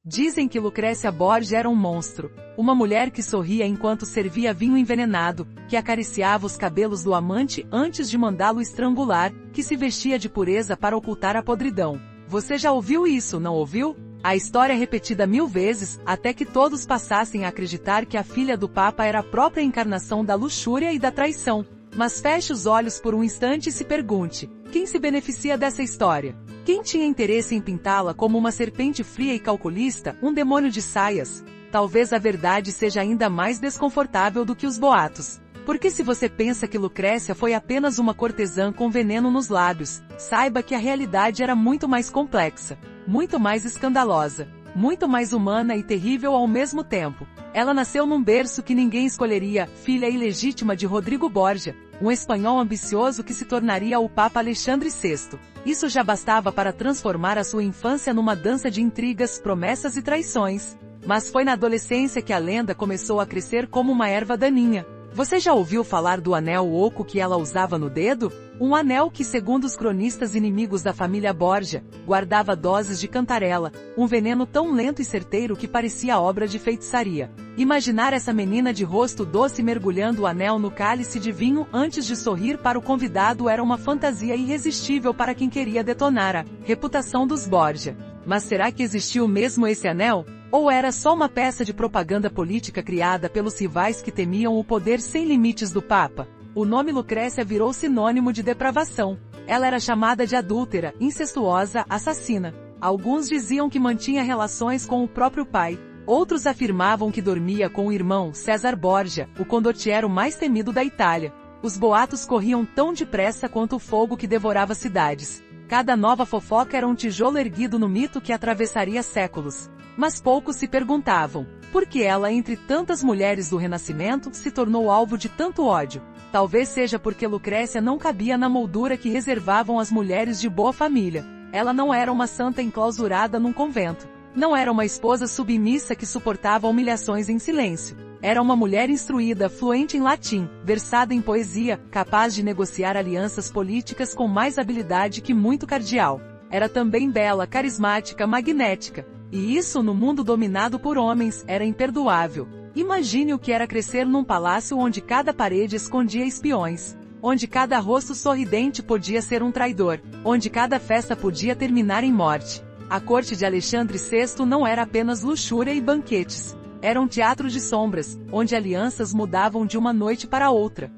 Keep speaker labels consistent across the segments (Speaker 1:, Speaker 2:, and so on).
Speaker 1: Dizem que Lucrécia Borgia era um monstro, uma mulher que sorria enquanto servia vinho envenenado, que acariciava os cabelos do amante antes de mandá-lo estrangular, que se vestia de pureza para ocultar a podridão. Você já ouviu isso, não ouviu? A história é repetida 1000 vezes, até que todos passassem a acreditar que a filha do Papa era a própria encarnação da luxúria e da traição. Mas feche os olhos por um instante e se pergunte, quem se beneficia dessa história? Quem tinha interesse em pintá-la como uma serpente fria e calculista, um demônio de saias? Talvez a verdade seja ainda mais desconfortável do que os boatos. Porque se você pensa que Lucrécia foi apenas uma cortesã com veneno nos lábios, saiba que a realidade era muito mais complexa, muito mais escandalosa, muito mais humana e terrível ao mesmo tempo. Ela nasceu num berço que ninguém escolheria, filha ilegítima de Rodrigo Borgia, um espanhol ambicioso que se tornaria o Papa Alexandre VI. Isso já bastava para transformar a sua infância numa dança de intrigas, promessas e traições. Mas foi na adolescência que a lenda começou a crescer como uma erva daninha. Você já ouviu falar do anel oco que ela usava no dedo? Um anel que, segundo os cronistas inimigos da família Borgia, guardava doses de cantarela, um veneno tão lento e certeiro que parecia obra de feitiçaria. Imaginar essa menina de rosto doce mergulhando o anel no cálice de vinho antes de sorrir para o convidado era uma fantasia irresistível para quem queria detonar a reputação dos Borgia. Mas será que existiu mesmo esse anel? Ou era só uma peça de propaganda política criada pelos rivais que temiam o poder sem limites do Papa? O nome Lucrécia virou sinônimo de depravação. Ela era chamada de adúltera, incestuosa, assassina. Alguns diziam que mantinha relações com o próprio pai. Outros afirmavam que dormia com o irmão, César Borgia, o condottiero mais temido da Itália. Os boatos corriam tão depressa quanto o fogo que devorava cidades. Cada nova fofoca era um tijolo erguido no mito que atravessaria séculos. Mas poucos se perguntavam, por que ela, entre tantas mulheres do Renascimento, se tornou alvo de tanto ódio? Talvez seja porque Lucrécia não cabia na moldura que reservavam as mulheres de boa família. Ela não era uma santa enclausurada num convento. Não era uma esposa submissa que suportava humilhações em silêncio. Era uma mulher instruída, fluente em latim, versada em poesia, capaz de negociar alianças políticas com mais habilidade que muito cardeal. Era também bela, carismática, magnética. E isso, no mundo dominado por homens, era imperdoável. Imagine o que era crescer num palácio onde cada parede escondia espiões, onde cada rosto sorridente podia ser um traidor, onde cada festa podia terminar em morte. A corte de Alexandre VI não era apenas luxúria e banquetes. Era um teatro de sombras, onde alianças mudavam de uma noite para outra.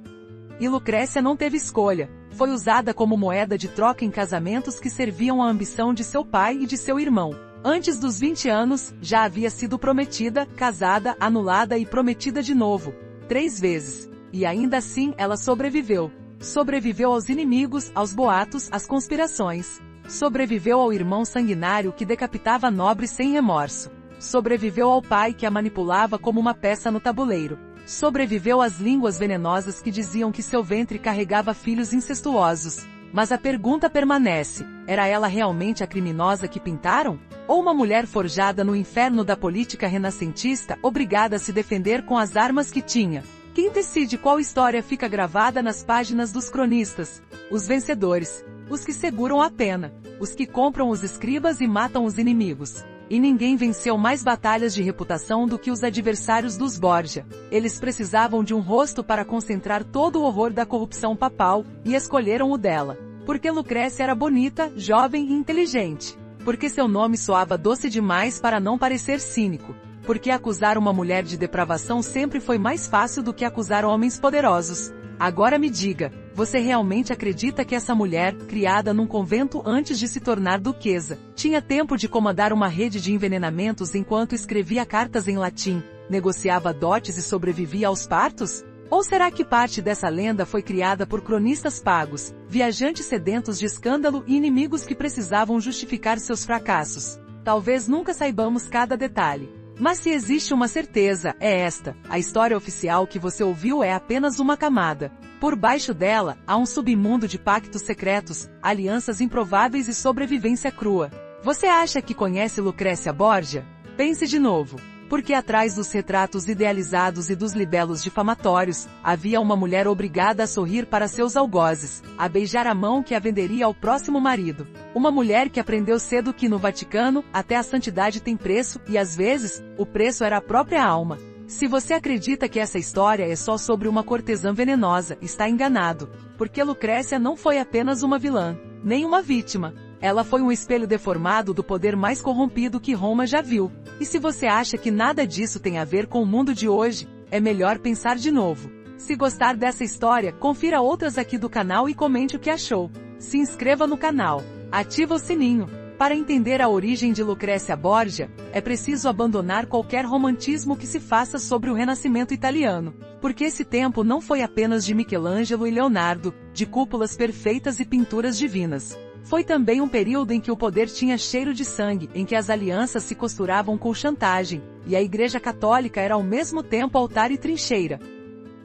Speaker 1: E Lucrécia não teve escolha. Foi usada como moeda de troca em casamentos que serviam à ambição de seu pai e de seu irmão. Antes dos 20 anos, já havia sido prometida, casada, anulada e prometida de novo. 3 vezes. E ainda assim, ela sobreviveu. Sobreviveu aos inimigos, aos boatos, às conspirações. Sobreviveu ao irmão sanguinário que decapitava nobres sem remorso. Sobreviveu ao pai que a manipulava como uma peça no tabuleiro. Sobreviveu às línguas venenosas que diziam que seu ventre carregava filhos incestuosos. Mas a pergunta permanece, era ela realmente a criminosa que pintaram? Ou uma mulher forjada no inferno da política renascentista, obrigada a se defender com as armas que tinha? Quem decide qual história fica gravada nas páginas dos cronistas? Os vencedores. Os que seguram a pena. Os que compram os escribas e matam os inimigos. E ninguém venceu mais batalhas de reputação do que os adversários dos Borgia. Eles precisavam de um rosto para concentrar todo o horror da corrupção papal, e escolheram o dela. Porque Lucrécia era bonita, jovem e inteligente. Porque seu nome soava doce demais para não parecer cínico. Porque acusar uma mulher de depravação sempre foi mais fácil do que acusar homens poderosos. Agora me diga, você realmente acredita que essa mulher, criada num convento antes de se tornar duquesa, tinha tempo de comandar uma rede de envenenamentos enquanto escrevia cartas em latim, negociava dotes e sobrevivia aos partos? Ou será que parte dessa lenda foi criada por cronistas pagos, viajantes sedentos de escândalo e inimigos que precisavam justificar seus fracassos? Talvez nunca saibamos cada detalhe. Mas se existe uma certeza, é esta: a história oficial que você ouviu é apenas uma camada. Por baixo dela, há um submundo de pactos secretos, alianças improváveis e sobrevivência crua. Você acha que conhece Lucrécia Borgia? Pense de novo. Porque atrás dos retratos idealizados e dos libelos difamatórios, havia uma mulher obrigada a sorrir para seus algozes, a beijar a mão que a venderia ao próximo marido. Uma mulher que aprendeu cedo que no Vaticano, até a santidade tem preço, e às vezes, o preço era a própria alma. Se você acredita que essa história é só sobre uma cortesã venenosa, está enganado. Porque Lucrécia não foi apenas uma vilã, nem uma vítima. Ela foi um espelho deformado do poder mais corrompido que Roma já viu. E se você acha que nada disso tem a ver com o mundo de hoje, é melhor pensar de novo. Se gostar dessa história, confira outras aqui do canal e comente o que achou. Se inscreva no canal. Ativa o sininho. Para entender a origem de Lucrécia Borgia, é preciso abandonar qualquer romantismo que se faça sobre o Renascimento italiano. Porque esse tempo não foi apenas de Michelangelo e Leonardo, de cúpulas perfeitas e pinturas divinas. Foi também um período em que o poder tinha cheiro de sangue, em que as alianças se costuravam com chantagem, e a Igreja Católica era ao mesmo tempo altar e trincheira.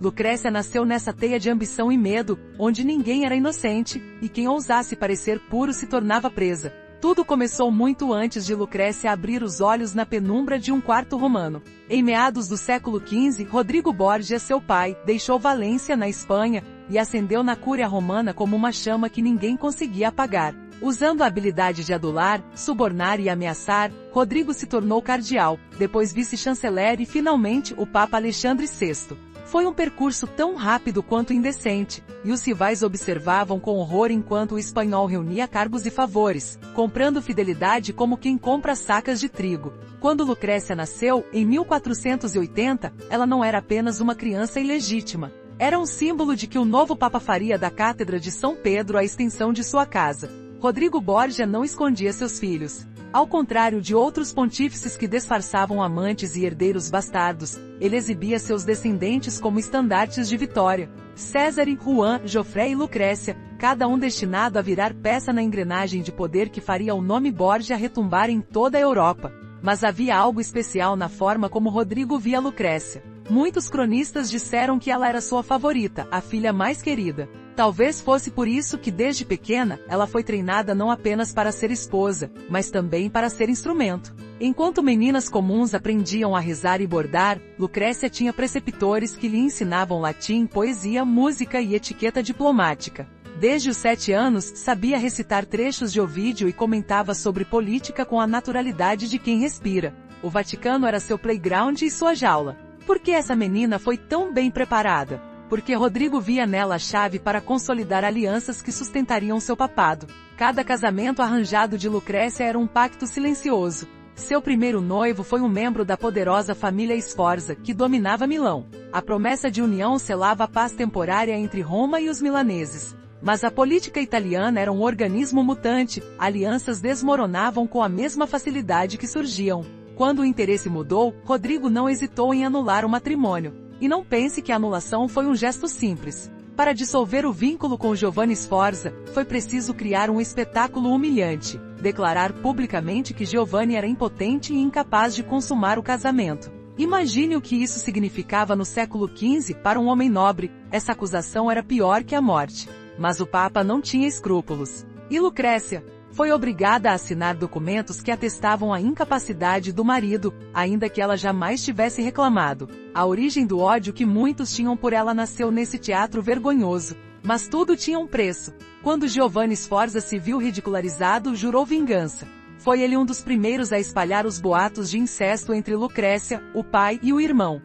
Speaker 1: Lucrécia nasceu nessa teia de ambição e medo, onde ninguém era inocente, e quem ousasse parecer puro se tornava presa. Tudo começou muito antes de Lucrécia abrir os olhos na penumbra de um quarto romano. Em meados do século XV, Rodrigo Borgia, seu pai, deixou Valência, na Espanha, e acendeu na Cúria Romana como uma chama que ninguém conseguia apagar. Usando a habilidade de adular, subornar e ameaçar, Rodrigo se tornou cardeal, depois vice-chanceler e finalmente o Papa Alexandre VI. Foi um percurso tão rápido quanto indecente, e os rivais observavam com horror enquanto o espanhol reunia cargos e favores, comprando fidelidade como quem compra sacas de trigo. Quando Lucrécia nasceu, em 1480, ela não era apenas uma criança ilegítima. Era um símbolo de que o novo Papa faria da Cátedra de São Pedro a extensão de sua casa. Rodrigo Borgia não escondia seus filhos. Ao contrário de outros pontífices que disfarçavam amantes e herdeiros bastardos, ele exibia seus descendentes como estandartes de vitória. Césare, Juan, Geoffrey e Lucrécia, cada um destinado a virar peça na engrenagem de poder que faria o nome Borgia retumbar em toda a Europa. Mas havia algo especial na forma como Rodrigo via Lucrécia. Muitos cronistas disseram que ela era sua favorita, a filha mais querida. Talvez fosse por isso que desde pequena, ela foi treinada não apenas para ser esposa, mas também para ser instrumento. Enquanto meninas comuns aprendiam a rezar e bordar, Lucrécia tinha preceptores que lhe ensinavam latim, poesia, música e etiqueta diplomática. Desde os 7 anos, sabia recitar trechos de Ovídio e comentava sobre política com a naturalidade de quem respira. O Vaticano era seu playground e sua jaula. Por que essa menina foi tão bem preparada? Porque Rodrigo via nela a chave para consolidar alianças que sustentariam seu papado. Cada casamento arranjado de Lucrécia era um pacto silencioso. Seu primeiro noivo foi um membro da poderosa família Sforza, que dominava Milão. A promessa de união selava a paz temporária entre Roma e os milaneses. Mas a política italiana era um organismo mutante, alianças desmoronavam com a mesma facilidade que surgiam. Quando o interesse mudou, Rodrigo não hesitou em anular o matrimônio. E não pense que a anulação foi um gesto simples. Para dissolver o vínculo com Giovanni Sforza, foi preciso criar um espetáculo humilhante, declarar publicamente que Giovanni era impotente e incapaz de consumar o casamento. Imagine o que isso significava no século XV para um homem nobre. Essa acusação era pior que a morte. Mas o Papa não tinha escrúpulos. E Lucrécia foi obrigada a assinar documentos que atestavam a incapacidade do marido, ainda que ela jamais tivesse reclamado. A origem do ódio que muitos tinham por ela nasceu nesse teatro vergonhoso. Mas tudo tinha um preço. Quando Giovanni Sforza se viu ridicularizado, jurou vingança. Foi ele um dos primeiros a espalhar os boatos de incesto entre Lucrécia, o pai e o irmão.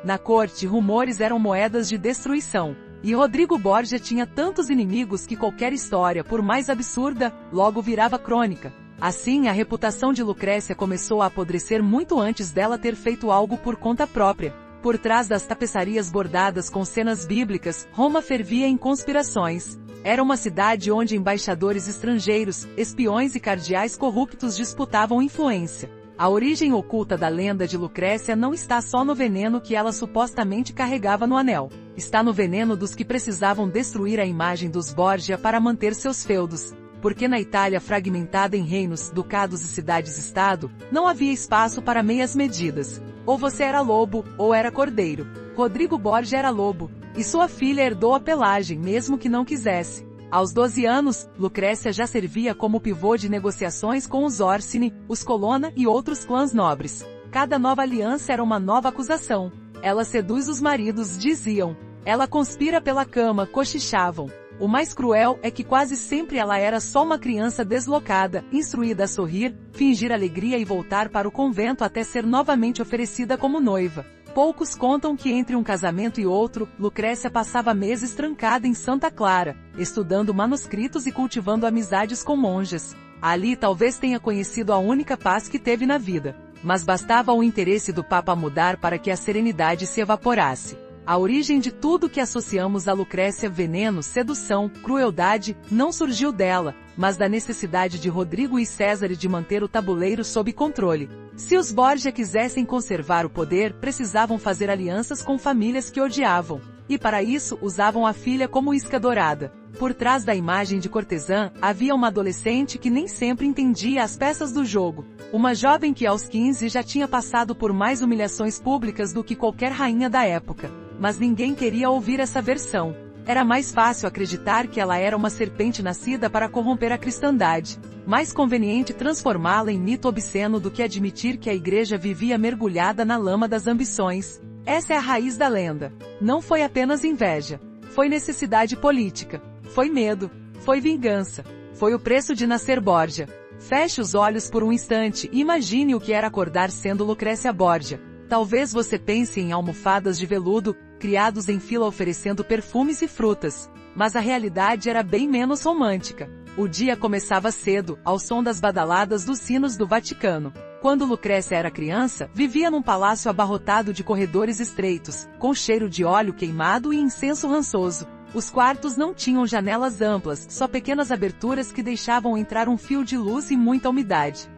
Speaker 1: Na corte, rumores eram moedas de destruição. E Rodrigo Borgia tinha tantos inimigos que qualquer história, por mais absurda, logo virava crônica. Assim, a reputação de Lucrécia começou a apodrecer muito antes dela ter feito algo por conta própria. Por trás das tapeçarias bordadas com cenas bíblicas, Roma fervia em conspirações. Era uma cidade onde embaixadores estrangeiros, espiões e cardeais corruptos disputavam influência. A origem oculta da lenda de Lucrécia não está só no veneno que ela supostamente carregava no anel. Está no veneno dos que precisavam destruir a imagem dos Borgia para manter seus feudos. Porque na Itália fragmentada em reinos, ducados e cidades-estado, não havia espaço para meias medidas. Ou você era lobo, ou era cordeiro. Rodrigo Borgia era lobo, e sua filha herdou a pelagem mesmo que não quisesse. Aos 12 anos, Lucrécia já servia como pivô de negociações com os Orsini, os Colonna e outros clãs nobres. Cada nova aliança era uma nova acusação. Ela seduz os maridos, diziam. Ela conspira pela cama, cochichavam. O mais cruel é que quase sempre ela era só uma criança deslocada, instruída a sorrir, fingir alegria e voltar para o convento até ser novamente oferecida como noiva. Poucos contam que entre um casamento e outro, Lucrécia passava meses trancada em Santa Clara, estudando manuscritos e cultivando amizades com monjas. Ali talvez tenha conhecido a única paz que teve na vida. Mas bastava o interesse do Papa mudar para que a serenidade se evaporasse. A origem de tudo que associamos a Lucrécia, veneno, sedução, crueldade, não surgiu dela, mas da necessidade de Rodrigo e César de manter o tabuleiro sob controle. Se os Borgia quisessem conservar o poder, precisavam fazer alianças com famílias que odiavam. E para isso, usavam a filha como isca dourada. Por trás da imagem de cortesã, havia uma adolescente que nem sempre entendia as peças do jogo. Uma jovem que aos 15 já tinha passado por mais humilhações públicas do que qualquer rainha da época. Mas ninguém queria ouvir essa versão. Era mais fácil acreditar que ela era uma serpente nascida para corromper a cristandade. Mais conveniente transformá-la em mito obsceno do que admitir que a igreja vivia mergulhada na lama das ambições. Essa é a raiz da lenda. Não foi apenas inveja. Foi necessidade política. Foi medo. Foi vingança. Foi o preço de nascer Borgia. Feche os olhos por um instante e imagine o que era acordar sendo Lucrécia Borgia. Talvez você pense em almofadas de veludo, criados em fila oferecendo perfumes e frutas. Mas a realidade era bem menos romântica. O dia começava cedo, ao som das badaladas dos sinos do Vaticano. Quando Lucrécia era criança, vivia num palácio abarrotado de corredores estreitos, com cheiro de óleo queimado e incenso rançoso. Os quartos não tinham janelas amplas, só pequenas aberturas que deixavam entrar um fio de luz e muita umidade.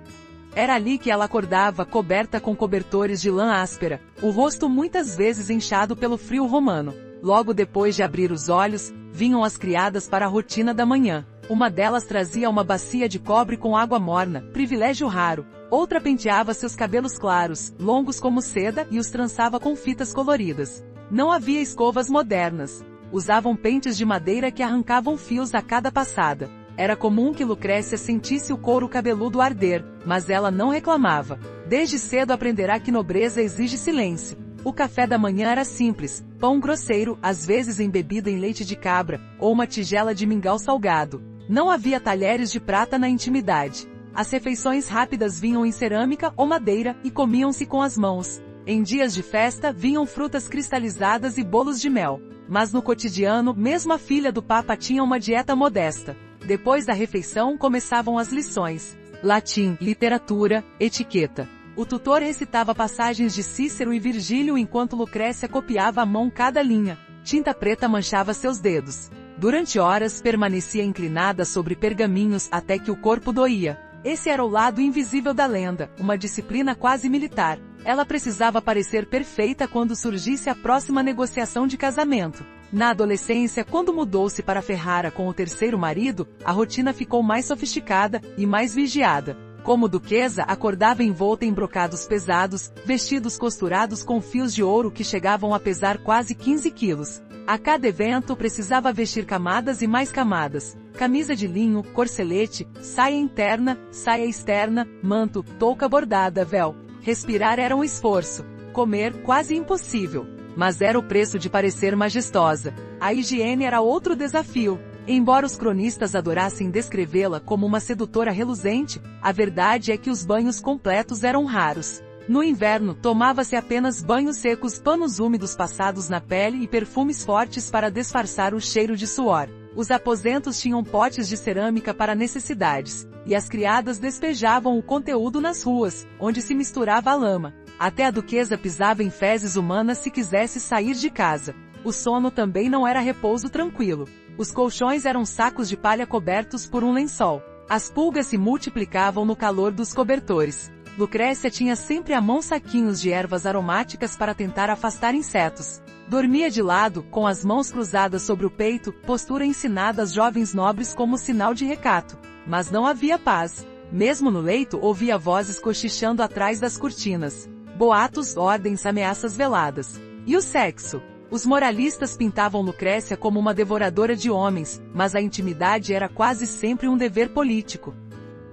Speaker 1: Era ali que ela acordava, coberta com cobertores de lã áspera, o rosto muitas vezes inchado pelo frio romano. Logo depois de abrir os olhos, vinham as criadas para a rotina da manhã. Uma delas trazia uma bacia de cobre com água morna, privilégio raro. Outra penteava seus cabelos claros, longos como seda, e os trançava com fitas coloridas. Não havia escovas modernas. Usavam pentes de madeira que arrancavam fios a cada passada. Era comum que Lucrécia sentisse o couro cabeludo arder, mas ela não reclamava. Desde cedo aprenderá que nobreza exige silêncio. O café da manhã era simples, pão grosseiro, às vezes embebido em leite de cabra, ou uma tigela de mingau salgado. Não havia talheres de prata na intimidade. As refeições rápidas vinham em cerâmica ou madeira e comiam-se com as mãos. Em dias de festa, vinham frutas cristalizadas e bolos de mel. Mas no cotidiano, mesmo a filha do Papa tinha uma dieta modesta. Depois da refeição começavam as lições. Latim, literatura, etiqueta. O tutor recitava passagens de Cícero e Virgílio enquanto Lucrécia copiava à mão cada linha. Tinta preta manchava seus dedos. Durante horas permanecia inclinada sobre pergaminhos até que o corpo doía. Esse era o lado invisível da lenda, uma disciplina quase militar. Ela precisava parecer perfeita quando surgisse a próxima negociação de casamento. Na adolescência, quando mudou-se para Ferrara com o terceiro marido, a rotina ficou mais sofisticada e mais vigiada. Como duquesa, acordava envolta em brocados pesados, vestidos costurados com fios de ouro que chegavam a pesar quase 15 quilos. A cada evento precisava vestir camadas e mais camadas. Camisa de linho, corcelete, saia interna, saia externa, manto, touca bordada, véu. Respirar era um esforço. Comer, quase impossível. Mas era o preço de parecer majestosa. A higiene era outro desafio. Embora os cronistas adorassem descrevê-la como uma sedutora reluzente, a verdade é que os banhos completos eram raros. No inverno, tomava-se apenas banhos secos, panos úmidos passados na pele e perfumes fortes para disfarçar o cheiro de suor. Os aposentos tinham potes de cerâmica para necessidades, e as criadas despejavam o conteúdo nas ruas, onde se misturava a lama. Até a duquesa pisava em fezes humanas se quisesse sair de casa. O sono também não era repouso tranquilo. Os colchões eram sacos de palha cobertos por um lençol. As pulgas se multiplicavam no calor dos cobertores. Lucrécia tinha sempre à mão saquinhos de ervas aromáticas para tentar afastar insetos. Dormia de lado, com as mãos cruzadas sobre o peito, postura ensinada às jovens nobres como sinal de recato. Mas não havia paz. Mesmo no leito ouvia vozes cochichando atrás das cortinas. Boatos, ordens, ameaças veladas. E o sexo? Os moralistas pintavam Lucrécia como uma devoradora de homens, mas a intimidade era quase sempre um dever político.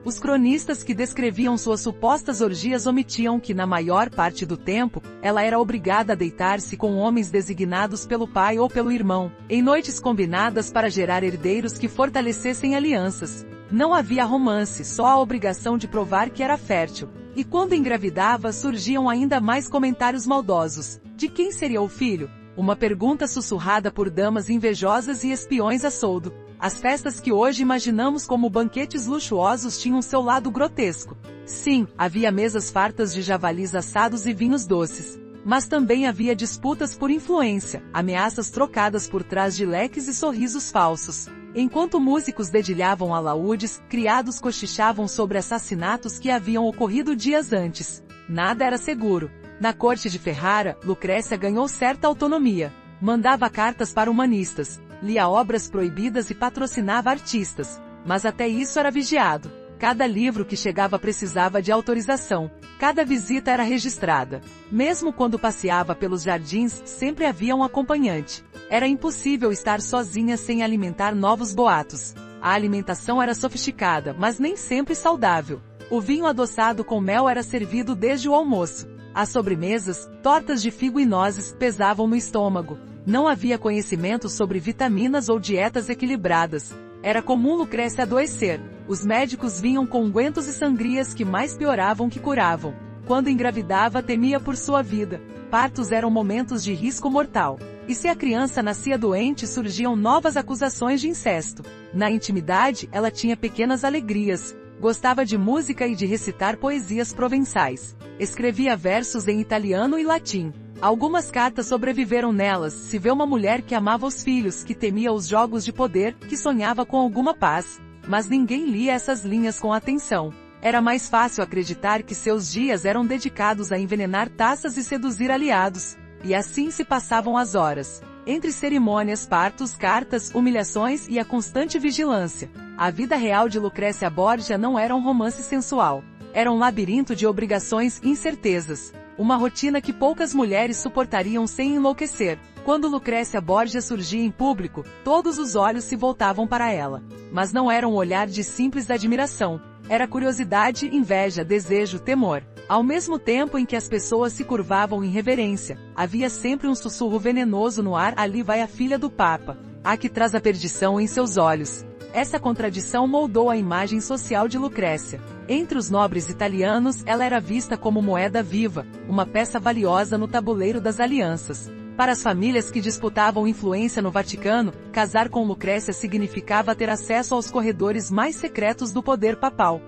Speaker 1: Os cronistas que descreviam suas supostas orgias omitiam que, na maior parte do tempo, ela era obrigada a deitar-se com homens designados pelo pai ou pelo irmão, em noites combinadas para gerar herdeiros que fortalecessem alianças. Não havia romance, só a obrigação de provar que era fértil. E quando engravidava, surgiam ainda mais comentários maldosos. De quem seria o filho? Uma pergunta sussurrada por damas invejosas e espiões a soldo. As festas que hoje imaginamos como banquetes luxuosos tinham seu lado grotesco. Sim, havia mesas fartas de javalis assados e vinhos doces. Mas também havia disputas por influência, ameaças trocadas por trás de leques e sorrisos falsos. Enquanto músicos dedilhavam alaúdes, criados cochichavam sobre assassinatos que haviam ocorrido dias antes. Nada era seguro. Na corte de Ferrara, Lucrécia ganhou certa autonomia. Mandava cartas para humanistas, lia obras proibidas e patrocinava artistas. Mas até isso era vigiado. Cada livro que chegava precisava de autorização. Cada visita era registrada. Mesmo quando passeava pelos jardins, sempre havia um acompanhante. Era impossível estar sozinha sem alimentar novos boatos. A alimentação era sofisticada, mas nem sempre saudável. O vinho adoçado com mel era servido desde o almoço. As sobremesas, tortas de figo e nozes, pesavam no estômago. Não havia conhecimento sobre vitaminas ou dietas equilibradas. Era comum Lucrécia adoecer. Os médicos vinham com ungüentos e sangrias que mais pioravam que curavam. Quando engravidava, temia por sua vida. Partos eram momentos de risco mortal. E se a criança nascia doente, surgiam novas acusações de incesto. Na intimidade, ela tinha pequenas alegrias. Gostava de música e de recitar poesias provençais. Escrevia versos em italiano e latim. Algumas cartas sobreviveram nelas. Se vê uma mulher que amava os filhos, que temia os jogos de poder, que sonhava com alguma paz. Mas ninguém lia essas linhas com atenção. Era mais fácil acreditar que seus dias eram dedicados a envenenar taças e seduzir aliados. E assim se passavam as horas. Entre cerimônias, partos, cartas, humilhações e a constante vigilância. A vida real de Lucrécia Borgia não era um romance sensual. Era um labirinto de obrigações e incertezas. Uma rotina que poucas mulheres suportariam sem enlouquecer. Quando Lucrécia Borgia surgia em público, todos os olhos se voltavam para ela. Mas não era um olhar de simples admiração. Era curiosidade, inveja, desejo, temor. Ao mesmo tempo em que as pessoas se curvavam em reverência, havia sempre um sussurro venenoso no ar: ali vai a filha do Papa. A que traz a perdição em seus olhos. Essa contradição moldou a imagem social de Lucrécia. Entre os nobres italianos, ela era vista como moeda viva, uma peça valiosa no tabuleiro das alianças. Para as famílias que disputavam influência no Vaticano, casar com Lucrécia significava ter acesso aos corredores mais secretos do poder papal.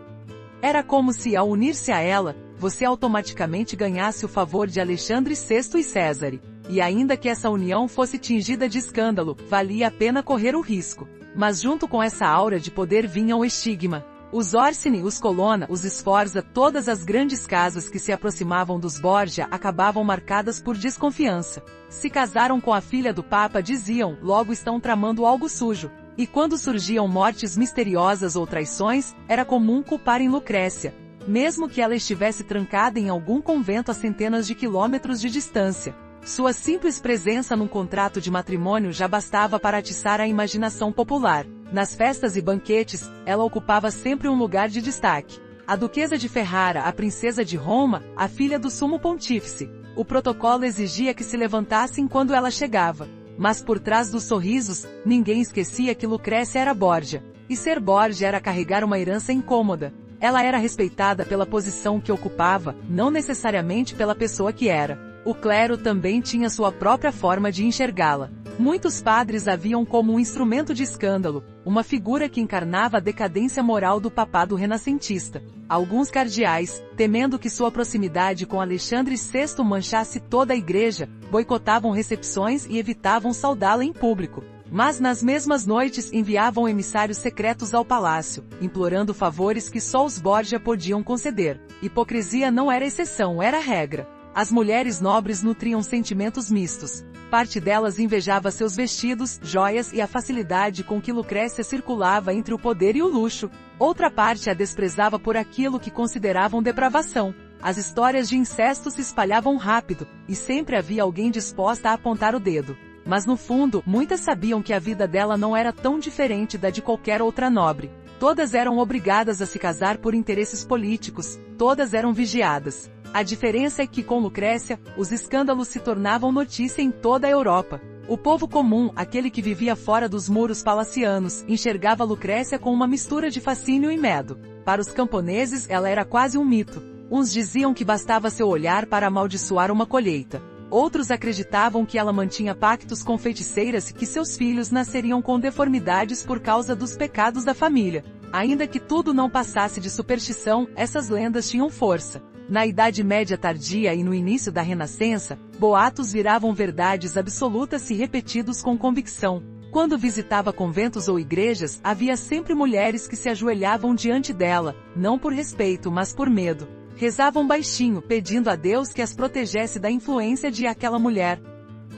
Speaker 1: Era como se, ao unir-se a ela, você automaticamente ganhasse o favor de Alexandre VI e Césare. E ainda que essa união fosse tingida de escândalo, valia a pena correr o risco. Mas junto com essa aura de poder vinha o estigma. Os Orsini, os Colonna, os Sforza, todas as grandes casas que se aproximavam dos Borgia acabavam marcadas por desconfiança. Se casaram com a filha do Papa, diziam, logo estão tramando algo sujo. E quando surgiam mortes misteriosas ou traições, era comum culparem Lucrécia, mesmo que ela estivesse trancada em algum convento a centenas de quilômetros de distância. Sua simples presença num contrato de matrimônio já bastava para atiçar a imaginação popular. Nas festas e banquetes, ela ocupava sempre um lugar de destaque. A duquesa de Ferrara, a princesa de Roma, a filha do sumo pontífice. O protocolo exigia que se levantassem quando ela chegava. Mas por trás dos sorrisos, ninguém esquecia que Lucrécia era Borgia. E ser Borgia era carregar uma herança incômoda. Ela era respeitada pela posição que ocupava, não necessariamente pela pessoa que era. O clero também tinha sua própria forma de enxergá-la. Muitos padres a viam como um instrumento de escândalo, uma figura que encarnava a decadência moral do papado renascentista. Alguns cardeais, temendo que sua proximidade com Alexandre VI manchasse toda a igreja, boicotavam recepções e evitavam saudá-la em público. Mas nas mesmas noites enviavam emissários secretos ao palácio, implorando favores que só os Borgia podiam conceder. Hipocrisia não era exceção, era regra. As mulheres nobres nutriam sentimentos mistos. Parte delas invejava seus vestidos, joias e a facilidade com que Lucrécia circulava entre o poder e o luxo. Outra parte a desprezava por aquilo que consideravam depravação. As histórias de incesto se espalhavam rápido, e sempre havia alguém disposta a apontar o dedo. Mas no fundo, muitas sabiam que a vida dela não era tão diferente da de qualquer outra nobre. Todas eram obrigadas a se casar por interesses políticos, todas eram vigiadas. A diferença é que com Lucrécia, os escândalos se tornavam notícia em toda a Europa. O povo comum, aquele que vivia fora dos muros palacianos, enxergava Lucrécia com uma mistura de fascínio e medo. Para os camponeses ela era quase um mito. Uns diziam que bastava seu olhar para amaldiçoar uma colheita. Outros acreditavam que ela mantinha pactos com feiticeiras e que seus filhos nasceriam com deformidades por causa dos pecados da família. Ainda que tudo não passasse de superstição, essas lendas tinham força. Na Idade Média tardia e no início da Renascença, boatos viravam verdades absolutas se repetidos com convicção. Quando visitava conventos ou igrejas, havia sempre mulheres que se ajoelhavam diante dela, não por respeito mas por medo. Rezavam baixinho, pedindo a Deus que as protegesse da influência de aquela mulher.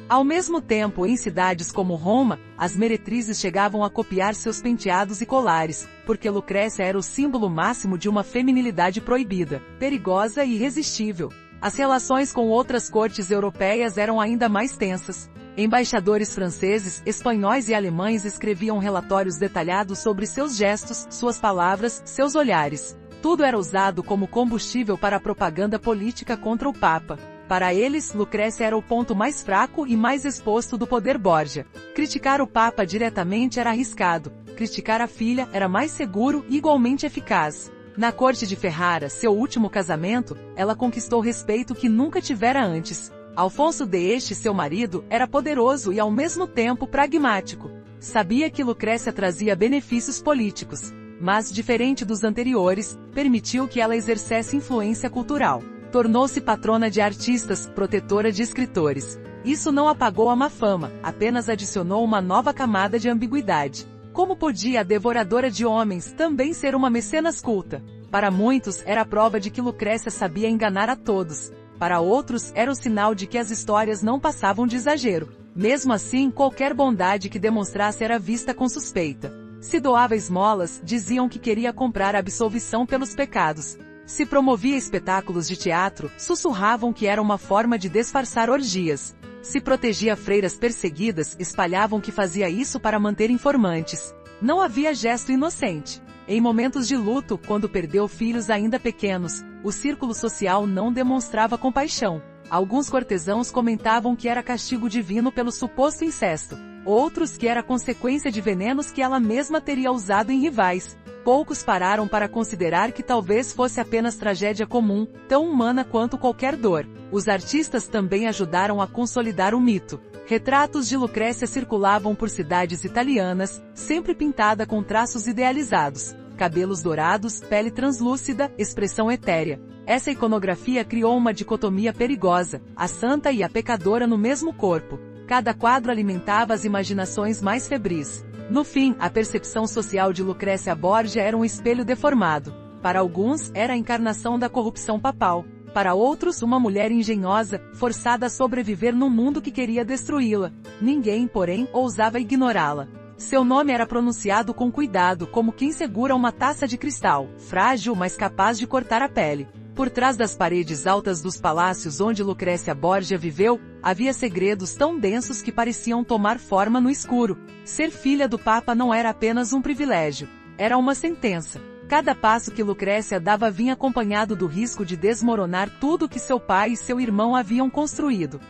Speaker 1: Ao mesmo tempo, em cidades como Roma, as meretrizes chegavam a copiar seus penteados e colares, porque Lucrécia era o símbolo máximo de uma feminilidade proibida, perigosa e irresistível. As relações com outras cortes europeias eram ainda mais tensas. Embaixadores franceses, espanhóis e alemães escreviam relatórios detalhados sobre seus gestos, suas palavras, seus olhares. Tudo era usado como combustível para a propaganda política contra o Papa. Para eles, Lucrécia era o ponto mais fraco e mais exposto do poder Borgia. Criticar o Papa diretamente era arriscado. Criticar a filha era mais seguro e igualmente eficaz. Na corte de Ferrara, seu último casamento, ela conquistou respeito que nunca tivera antes. Alfonso d'Este, seu marido, era poderoso e ao mesmo tempo pragmático. Sabia que Lucrécia trazia benefícios políticos, mas, diferente dos anteriores, permitiu que ela exercesse influência cultural. Tornou-se patrona de artistas, protetora de escritores. Isso não apagou a má fama, apenas adicionou uma nova camada de ambiguidade. Como podia a devoradora de homens também ser uma mecenas culta? Para muitos, era a prova de que Lucrécia sabia enganar a todos. Para outros, era o sinal de que as histórias não passavam de exagero. Mesmo assim, qualquer bondade que demonstrasse era vista com suspeita. Se doava esmolas, diziam que queria comprar absolvição pelos pecados. Se promovia espetáculos de teatro, sussurravam que era uma forma de disfarçar orgias. Se protegia freiras perseguidas, espalhavam que fazia isso para manter informantes. Não havia gesto inocente. Em momentos de luto, quando perdeu filhos ainda pequenos, o círculo social não demonstrava compaixão. Alguns cortesãos comentavam que era castigo divino pelo suposto incesto. Outros que era consequência de venenos que ela mesma teria usado em rivais. Poucos pararam para considerar que talvez fosse apenas tragédia comum, tão humana quanto qualquer dor. Os artistas também ajudaram a consolidar o mito. Retratos de Lucrécia circulavam por cidades italianas, sempre pintada com traços idealizados. Cabelos dourados, pele translúcida, expressão etérea. Essa iconografia criou uma dicotomia perigosa, a santa e a pecadora no mesmo corpo. Cada quadro alimentava as imaginações mais febris. No fim, a percepção social de Lucrécia Borgia era um espelho deformado. Para alguns, era a encarnação da corrupção papal. Para outros, uma mulher engenhosa, forçada a sobreviver num mundo que queria destruí-la. Ninguém, porém, ousava ignorá-la. Seu nome era pronunciado com cuidado, como quem segura uma taça de cristal, frágil mas capaz de cortar a pele. Por trás das paredes altas dos palácios onde Lucrécia Borgia viveu, havia segredos tão densos que pareciam tomar forma no escuro. Ser filha do Papa não era apenas um privilégio, era uma sentença. Cada passo que Lucrécia dava vinha acompanhado do risco de desmoronar tudo que seu pai e seu irmão haviam construído.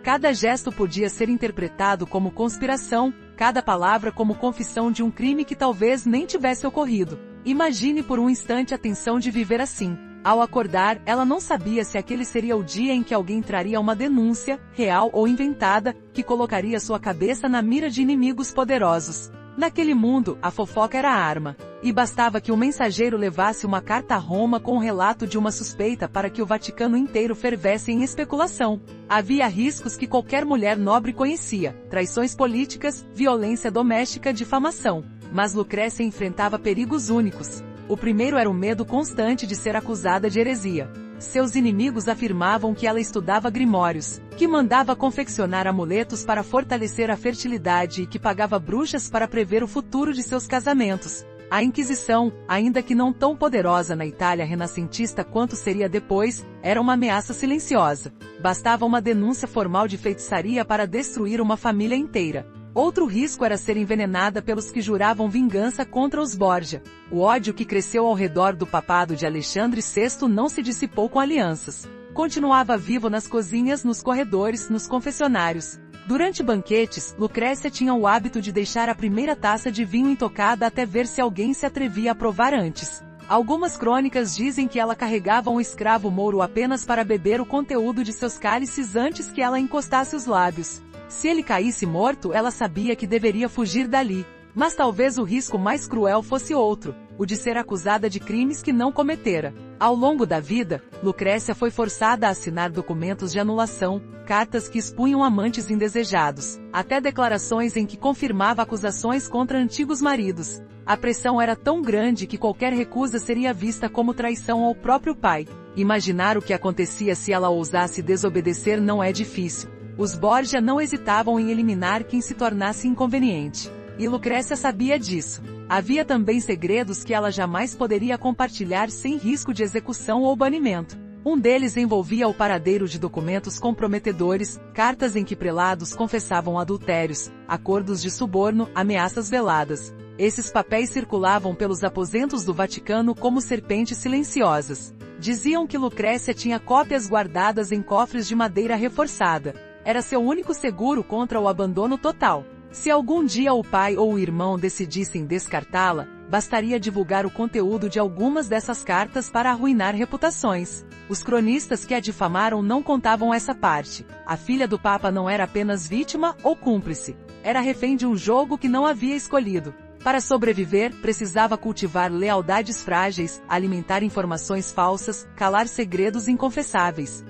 Speaker 1: Cada gesto podia ser interpretado como conspiração, cada palavra como confissão de um crime que talvez nem tivesse ocorrido. Imagine por um instante a tensão de viver assim. Ao acordar, ela não sabia se aquele seria o dia em que alguém traria uma denúncia, real ou inventada, que colocaria sua cabeça na mira de inimigos poderosos. Naquele mundo, a fofoca era a arma. E bastava que o mensageiro levasse uma carta a Roma com o relato de uma suspeita para que o Vaticano inteiro fervesse em especulação. Havia riscos que qualquer mulher nobre conhecia: traições políticas, violência doméstica, difamação. Mas Lucrécia enfrentava perigos únicos. O primeiro era o medo constante de ser acusada de heresia. Seus inimigos afirmavam que ela estudava grimórios, que mandava confeccionar amuletos para fortalecer a fertilidade e que pagava bruxas para prever o futuro de seus casamentos. A Inquisição, ainda que não tão poderosa na Itália renascentista quanto seria depois, era uma ameaça silenciosa. Bastava uma denúncia formal de feitiçaria para destruir uma família inteira. Outro risco era ser envenenada pelos que juravam vingança contra os Borgia. O ódio que cresceu ao redor do papado de Alexandre VI não se dissipou com alianças. Continuava vivo nas cozinhas, nos corredores, nos confessionários. Durante banquetes, Lucrécia tinha o hábito de deixar a primeira taça de vinho intocada até ver se alguém se atrevia a provar antes. Algumas crônicas dizem que ela carregava um escravo mouro apenas para beber o conteúdo de seus cálices antes que ela encostasse os lábios. Se ele caísse morto, ela sabia que deveria fugir dali. Mas talvez o risco mais cruel fosse outro, o de ser acusada de crimes que não cometera. Ao longo da vida, Lucrécia foi forçada a assinar documentos de anulação, cartas que expunham amantes indesejados, até declarações em que confirmava acusações contra antigos maridos. A pressão era tão grande que qualquer recusa seria vista como traição ao próprio pai. Imaginar o que acontecia se ela ousasse desobedecer não é difícil. Os Borgia não hesitavam em eliminar quem se tornasse inconveniente. E Lucrécia sabia disso. Havia também segredos que ela jamais poderia compartilhar sem risco de execução ou banimento. Um deles envolvia o paradeiro de documentos comprometedores, cartas em que prelados confessavam adultérios, acordos de suborno, ameaças veladas. Esses papéis circulavam pelos aposentos do Vaticano como serpentes silenciosas. Diziam que Lucrécia tinha cópias guardadas em cofres de madeira reforçada. Era seu único seguro contra o abandono total. Se algum dia o pai ou o irmão decidissem descartá-la, bastaria divulgar o conteúdo de algumas dessas cartas para arruinar reputações. Os cronistas que a difamaram não contavam essa parte. A filha do Papa não era apenas vítima ou cúmplice. Era refém de um jogo que não havia escolhido. Para sobreviver, precisava cultivar lealdades frágeis, alimentar informações falsas, calar segredos inconfessáveis.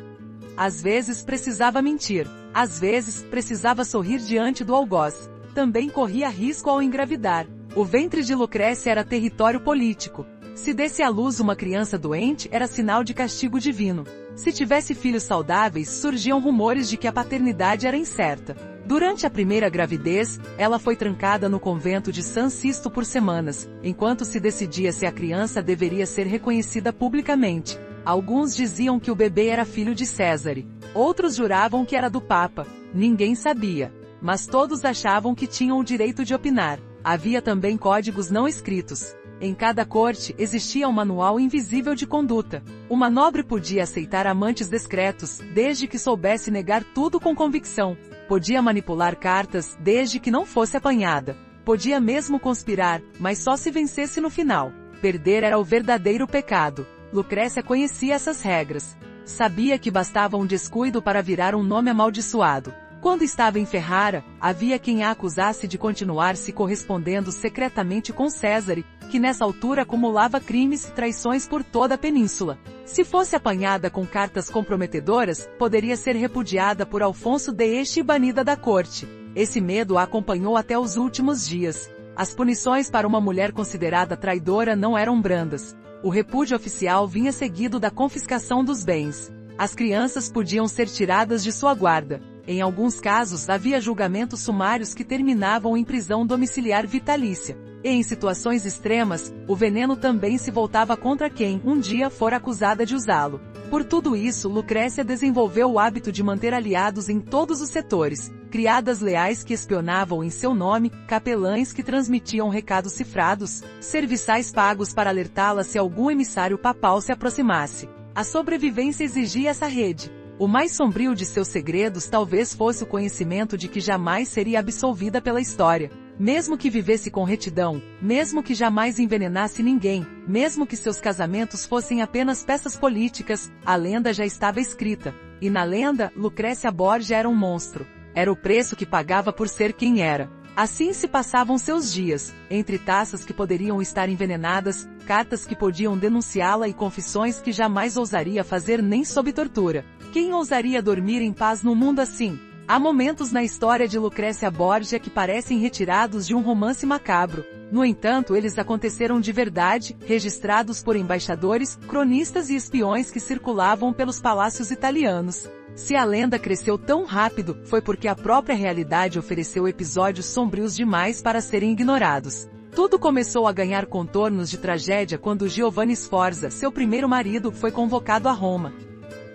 Speaker 1: Às vezes precisava mentir. Às vezes, precisava sorrir diante do algoz. Também corria risco ao engravidar. O ventre de Lucrécia era território político. Se desse à luz uma criança doente, era sinal de castigo divino. Se tivesse filhos saudáveis, surgiam rumores de que a paternidade era incerta. Durante a primeira gravidez, ela foi trancada no convento de San Sisto por semanas, enquanto se decidia se a criança deveria ser reconhecida publicamente. Alguns diziam que o bebê era filho de Césare. Outros juravam que era do Papa. Ninguém sabia. Mas todos achavam que tinham o direito de opinar. Havia também códigos não escritos. Em cada corte existia um manual invisível de conduta. Uma nobre podia aceitar amantes discretos, desde que soubesse negar tudo com convicção. Podia manipular cartas, desde que não fosse apanhada. Podia mesmo conspirar, mas só se vencesse no final. Perder era o verdadeiro pecado. Lucrécia conhecia essas regras. Sabia que bastava um descuido para virar um nome amaldiçoado. Quando estava em Ferrara, havia quem a acusasse de continuar se correspondendo secretamente com Césare, que nessa altura acumulava crimes e traições por toda a península. Se fosse apanhada com cartas comprometedoras, poderia ser repudiada por Alfonso de Este e banida da corte. Esse medo a acompanhou até os últimos dias. As punições para uma mulher considerada traidora não eram brandas. O repúdio oficial vinha seguido da confiscação dos bens. As crianças podiam ser tiradas de sua guarda. Em alguns casos havia julgamentos sumários que terminavam em prisão domiciliar vitalícia. E em situações extremas, o veneno também se voltava contra quem, um dia, fora acusada de usá-lo. Por tudo isso, Lucrécia desenvolveu o hábito de manter aliados em todos os setores. Criadas leais que espionavam em seu nome, capelães que transmitiam recados cifrados, serviçais pagos para alertá-la se algum emissário papal se aproximasse. A sobrevivência exigia essa rede. O mais sombrio de seus segredos talvez fosse o conhecimento de que jamais seria absolvida pela história. Mesmo que vivesse com retidão, mesmo que jamais envenenasse ninguém, mesmo que seus casamentos fossem apenas peças políticas, a lenda já estava escrita. E na lenda, Lucrécia Borgia era um monstro. Era o preço que pagava por ser quem era. Assim se passavam seus dias, entre taças que poderiam estar envenenadas, cartas que podiam denunciá-la e confissões que jamais ousaria fazer nem sob tortura. Quem ousaria dormir em paz num mundo assim? Há momentos na história de Lucrécia Borgia que parecem retirados de um romance macabro. No entanto, eles aconteceram de verdade, registrados por embaixadores, cronistas e espiões que circulavam pelos palácios italianos. Se a lenda cresceu tão rápido, foi porque a própria realidade ofereceu episódios sombrios demais para serem ignorados. Tudo começou a ganhar contornos de tragédia quando Giovanni Sforza, seu primeiro marido, foi convocado a Roma.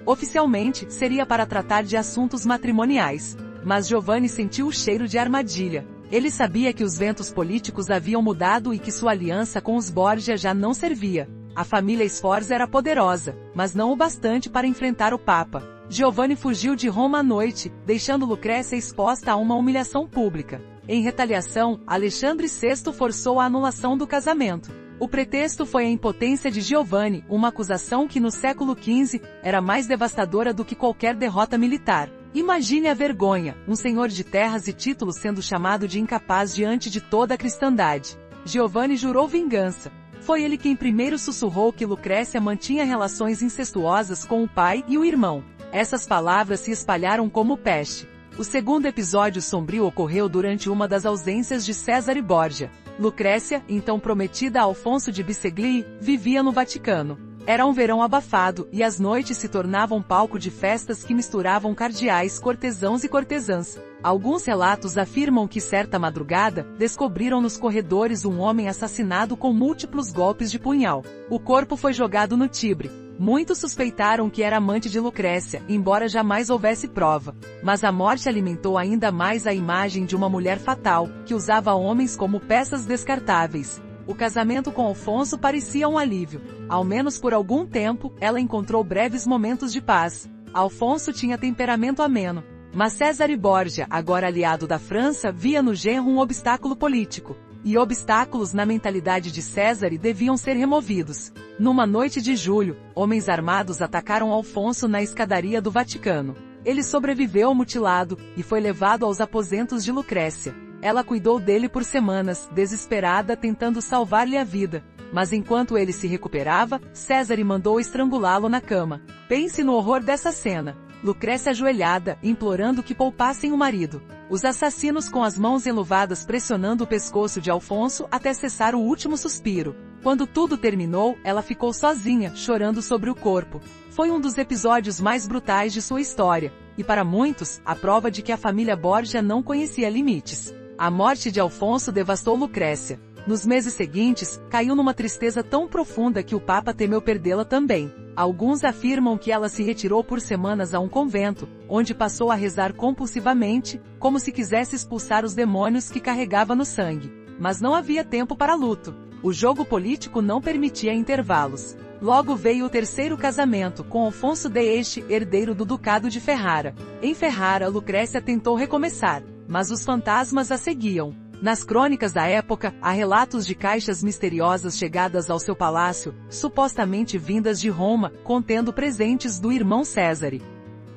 Speaker 1: Oficialmente, seria para tratar de assuntos matrimoniais. Mas Giovanni sentiu o cheiro de armadilha. Ele sabia que os ventos políticos haviam mudado e que sua aliança com os Borgia já não servia. A família Sforza era poderosa, mas não o bastante para enfrentar o Papa. Giovanni fugiu de Roma à noite, deixando Lucrécia exposta a uma humilhação pública. Em retaliação, Alexandre VI forçou a anulação do casamento. O pretexto foi a impotência de Giovanni, uma acusação que no século XV era mais devastadora do que qualquer derrota militar. Imagine a vergonha, um senhor de terras e títulos sendo chamado de incapaz diante de toda a cristandade. Giovanni jurou vingança. Foi ele quem primeiro sussurrou que Lucrécia mantinha relações incestuosas com o pai e o irmão. Essas palavras se espalharam como peste. O segundo episódio sombrio ocorreu durante uma das ausências de Cesare Borgia. Lucrécia, então prometida a Alfonso de Bisceglie, vivia no Vaticano. Era um verão abafado, e as noites se tornavam palco de festas que misturavam cardeais, cortesãos e cortesãs. Alguns relatos afirmam que certa madrugada, descobriram nos corredores um homem assassinado com múltiplos golpes de punhal. O corpo foi jogado no Tibre. Muitos suspeitaram que era amante de Lucrécia, embora jamais houvesse prova. Mas a morte alimentou ainda mais a imagem de uma mulher fatal, que usava homens como peças descartáveis. O casamento com Alfonso parecia um alívio. Ao menos por algum tempo, ela encontrou breves momentos de paz. Alfonso tinha temperamento ameno. Mas Cesare Borgia, agora aliado da França, via no genro um obstáculo político. E obstáculos na mentalidade de Cesare deviam ser removidos. Numa noite de julho, homens armados atacaram Alfonso na escadaria do Vaticano. Ele sobreviveu mutilado, e foi levado aos aposentos de Lucrécia. Ela cuidou dele por semanas, desesperada, tentando salvar-lhe a vida. Mas enquanto ele se recuperava, Cesare mandou estrangulá-lo na cama. Pense no horror dessa cena. Lucrécia ajoelhada, implorando que poupassem o marido. Os assassinos com as mãos enluvadas pressionando o pescoço de Alfonso até cessar o último suspiro. Quando tudo terminou, ela ficou sozinha, chorando sobre o corpo. Foi um dos episódios mais brutais de sua história, e para muitos, a prova de que a família Borgia não conhecia limites. A morte de Alfonso devastou Lucrécia. Nos meses seguintes, caiu numa tristeza tão profunda que o Papa temeu perdê-la também. Alguns afirmam que ela se retirou por semanas a um convento, onde passou a rezar compulsivamente, como se quisesse expulsar os demônios que carregava no sangue. Mas não havia tempo para luto. O jogo político não permitia intervalos. Logo veio o terceiro casamento, com Alfonso de Este, herdeiro do Ducado de Ferrara. Em Ferrara, Lucrécia tentou recomeçar, mas os fantasmas a seguiam. Nas crônicas da época, há relatos de caixas misteriosas chegadas ao seu palácio, supostamente vindas de Roma, contendo presentes do irmão Cesare.